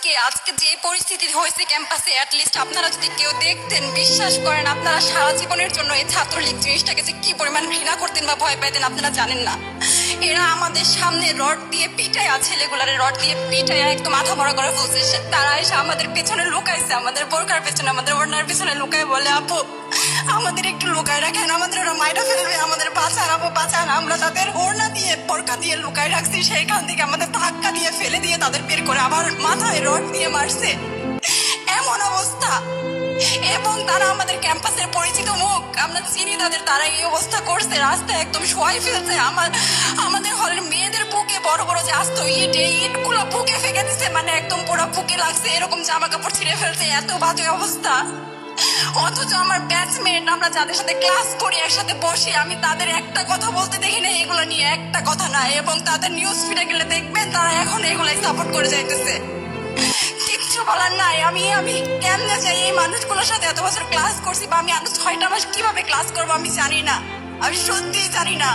আজকে আজকে যে পরিস্থিতি হয়েছে ক্যাম্পাসে, অ্যাটলিস্ট আপনারা যদি কেউ দেখতেন, বিশ্বাস করেন আপনারা সারা জীবনের জন্য এই ছাত্রলীগ জিনিসটাকে যে কি পরিমাণ ঘৃণা করতেন বা ভয় পাইতেন আপনারা জানেন না। এরা আমাদের সামনে রড দিয়ে পিটায়া, ছেলেগুলারে রড দিয়ে পিটায়া একদম মাথা মরা করে ফেলছে। তারা এসে আমাদের পেছনে লুকাইছে, আমাদের বোরকার পেছনে, আমাদের ওড়নার পেছনে লুকায় বলে, আপু আমাদের একটু লুকায় রাখেন, আমাদের ওরা মাইরা ফেলবে, আমাদের বাঁচান আপু বাঁচান। আমরা তাদের ওড়না দিয়ে বোরকা দিয়ে লুকায় রাখছি, সেইখান থেকে আমাদের ধাক্কা দিয়ে ফেলে দিয়ে তাদের বের করে আবার মাথায় রড দিয়ে মারছে। এমন অবস্থা। এবং তারা আমাদের ক্যাম্পাসের পরিচিত মুখ, আমরা চিনি তাদের, তারা এই অবস্থা করছে, রাস্তায় একদম শোয়াই ফেলছে। আমাদের হলের মেয়েদের বুকে বড় বড় যে আসতো ইটগুলো বুকে ফেঁকে দিচ্ছে, মানে একদম পুরো বুকে লাগছে, এরকম জামা কাপড় ছিঁড়ে ফেলছে, এত বাজে অবস্থা। অথচ আমার ব্যাচমেট, আমরা যাদের সাথে ক্লাস করি, একসাথে বসি, আমি তাদের একটা কথা বলতে দেখি না এগুলো নিয়ে, একটা কথা না। এবং তাদের নিউজ ফিডে গেলে দেখবেন তারা এখন এগুলাই সাপোর্ট করে যাইতেছে। কিচ্ছু বলার নাই। আমি কেমনে যাই এই মানুষগুলোর সাথে এত বছর ক্লাস করছি, বা আমি আরো 6টা মাস কিভাবে ক্লাস করবো আমি জানি না, আমি সত্যিই জানি না।